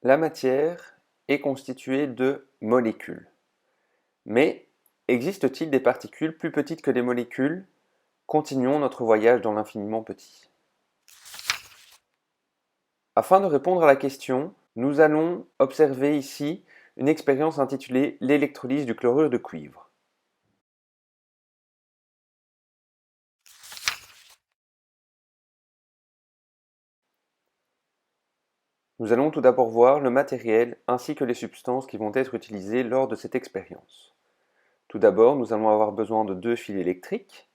La matière est constituée de molécules. Mais existe-t-il des particules plus petites que les molécules? Continuons notre voyage dans l'infiniment petit. Afin de répondre à la question, nous allons observer ici une expérience intitulée l'électrolyse du chlorure de cuivre. Nous allons tout d'abord voir le matériel ainsi que les substances qui vont être utilisées lors de cette expérience. Tout d'abord, nous allons avoir besoin de 2 fils électriques,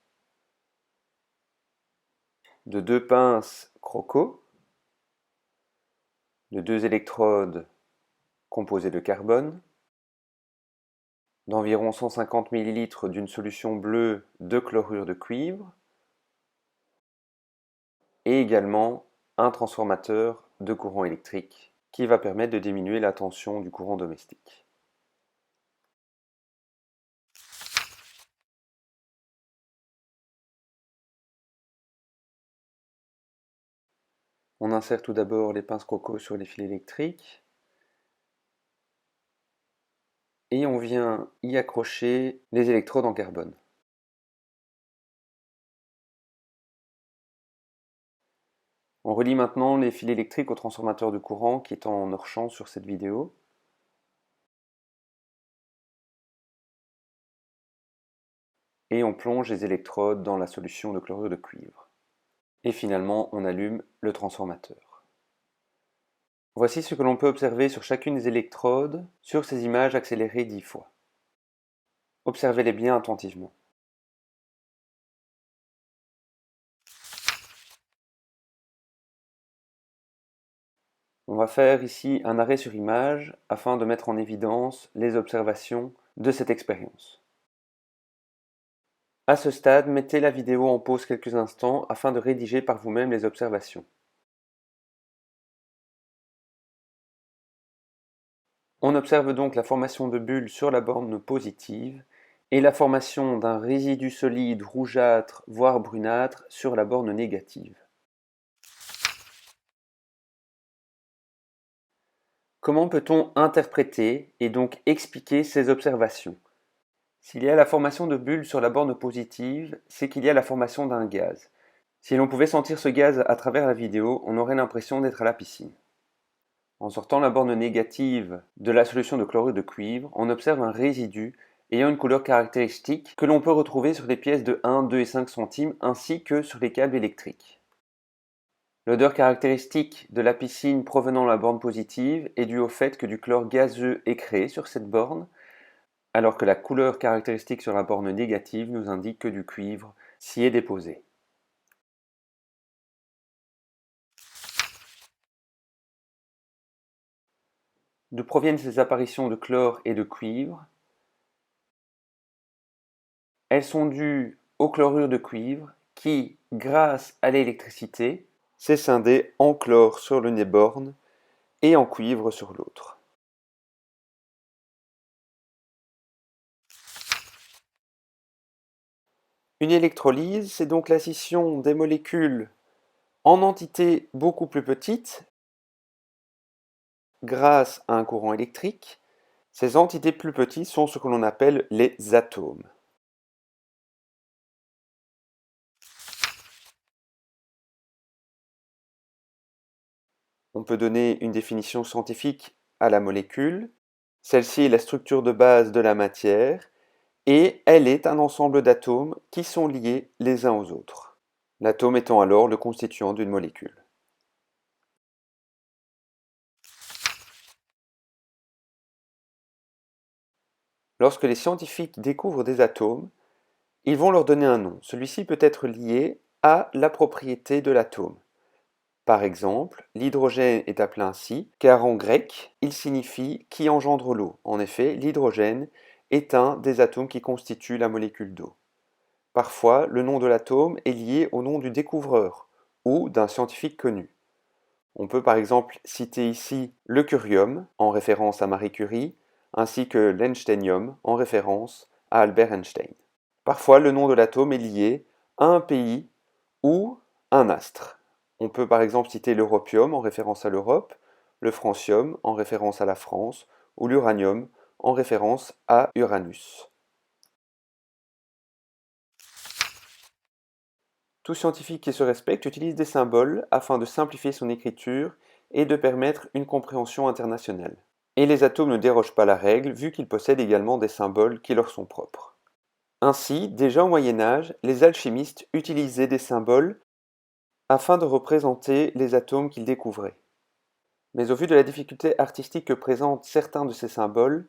de 2 pinces croco, de 2 électrodes composées de carbone, d'environ 150 ml d'une solution bleue de chlorure de cuivre, et également un transformateur de courant électrique qui va permettre de diminuer la tension du courant domestique. On insère tout d'abord les pinces croco sur les fils électriques et on vient y accrocher les électrodes en carbone. On relie maintenant les fils électriques au transformateur de courant qui est en hors-champ sur cette vidéo. Et on plonge les électrodes dans la solution de chlorure de cuivre. Et finalement, on allume le transformateur. Voici ce que l'on peut observer sur chacune des électrodes sur ces images accélérées 10 fois. Observez-les bien attentivement. On va faire ici un arrêt sur image afin de mettre en évidence les observations de cette expérience. À ce stade, mettez la vidéo en pause quelques instants afin de rédiger par vous-même les observations. On observe donc la formation de bulles sur la borne positive et la formation d'un résidu solide rougeâtre voire brunâtre sur la borne négative. Comment peut-on interpréter et donc expliquer ces observations? S'il y a la formation de bulles sur la borne positive, c'est qu'il y a la formation d'un gaz. Si l'on pouvait sentir ce gaz à travers la vidéo, on aurait l'impression d'être à la piscine. En sortant la borne négative de la solution de chlorure de cuivre, on observe un résidu ayant une couleur caractéristique que l'on peut retrouver sur les pièces de 1, 2 et 5 centimes ainsi que sur les câbles électriques. L'odeur caractéristique de la piscine provenant de la borne positive est due au fait que du chlore gazeux est créé sur cette borne, alors que la couleur caractéristique sur la borne négative nous indique que du cuivre s'y est déposé. D'où proviennent ces apparitions de chlore et de cuivre? Elles sont dues au chlorure de cuivre qui, grâce à l'électricité, s'est scindé en chlore sur l'une des bornes et en cuivre sur l'autre. Une électrolyse, c'est donc la scission des molécules en entités beaucoup plus petites grâce à un courant électrique. Ces entités plus petites sont ce que l'on appelle les atomes. On peut donner une définition scientifique à la molécule. Celle-ci est la structure de base de la matière et elle est un ensemble d'atomes qui sont liés les uns aux autres. L'atome étant alors le constituant d'une molécule. Lorsque les scientifiques découvrent des atomes, ils vont leur donner un nom. Celui-ci peut être lié à la propriété de l'atome. Par exemple, l'hydrogène est appelé ainsi car en grec, il signifie qui engendre l'eau. En effet, l'hydrogène est un des atomes qui constituent la molécule d'eau. Parfois, le nom de l'atome est lié au nom du découvreur ou d'un scientifique connu. On peut par exemple citer ici le curium en référence à Marie Curie, ainsi que l'einsteinium en référence à Albert Einstein. Parfois, le nom de l'atome est lié à un pays ou un astre. On peut par exemple citer l'europium en référence à l'Europe, le francium en référence à la France ou l'uranium en référence à Uranus. Tout scientifique qui se respecte utilise des symboles afin de simplifier son écriture et de permettre une compréhension internationale. Et les atomes ne dérogent pas à la règle vu qu'ils possèdent également des symboles qui leur sont propres. Ainsi, déjà au Moyen Âge, les alchimistes utilisaient des symboles afin de représenter les atomes qu'ils découvraient. Mais au vu de la difficulté artistique que présentent certains de ces symboles,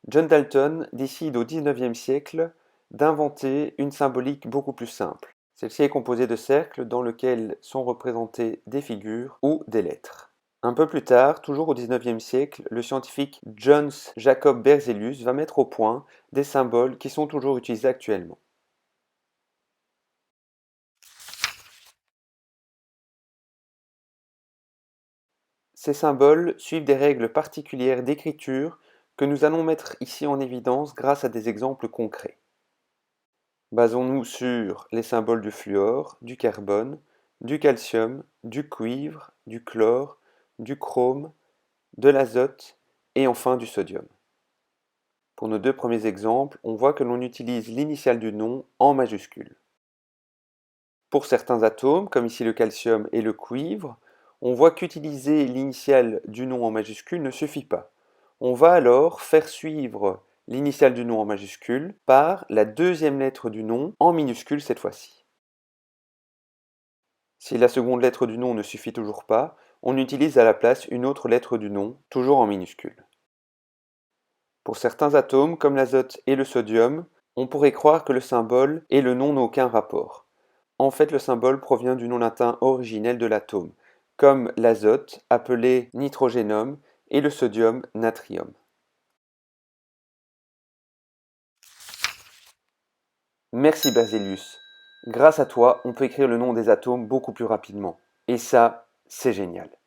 John Dalton décide au XIXe siècle d'inventer une symbolique beaucoup plus simple. Celle-ci est composée de cercles dans lesquels sont représentées des figures ou des lettres. Un peu plus tard, toujours au XIXe siècle, le scientifique Jöns Jacob Berzelius va mettre au point des symboles qui sont toujours utilisés actuellement. Ces symboles suivent des règles particulières d'écriture que nous allons mettre ici en évidence grâce à des exemples concrets. Basons-nous sur les symboles du fluor, du carbone, du calcium, du cuivre, du chlore, du chrome, de l'azote et enfin du sodium. Pour nos deux premiers exemples, on voit que l'on utilise l'initiale du nom en majuscule. Pour certains atomes, comme ici le calcium et le cuivre, on voit qu'utiliser l'initiale du nom en majuscule ne suffit pas. On va alors faire suivre l'initiale du nom en majuscule par la deuxième lettre du nom en minuscule cette fois-ci. Si la seconde lettre du nom ne suffit toujours pas, on utilise à la place une autre lettre du nom, toujours en minuscule. Pour certains atomes, comme l'azote et le sodium, on pourrait croire que le symbole et le nom n'ont aucun rapport. En fait, le symbole provient du nom latin originel de l'atome, comme l'azote, appelé nitrogénum, et le sodium, natrium. Merci Berzelius. Grâce à toi, on peut écrire le nom des atomes beaucoup plus rapidement. Et ça, c'est génial.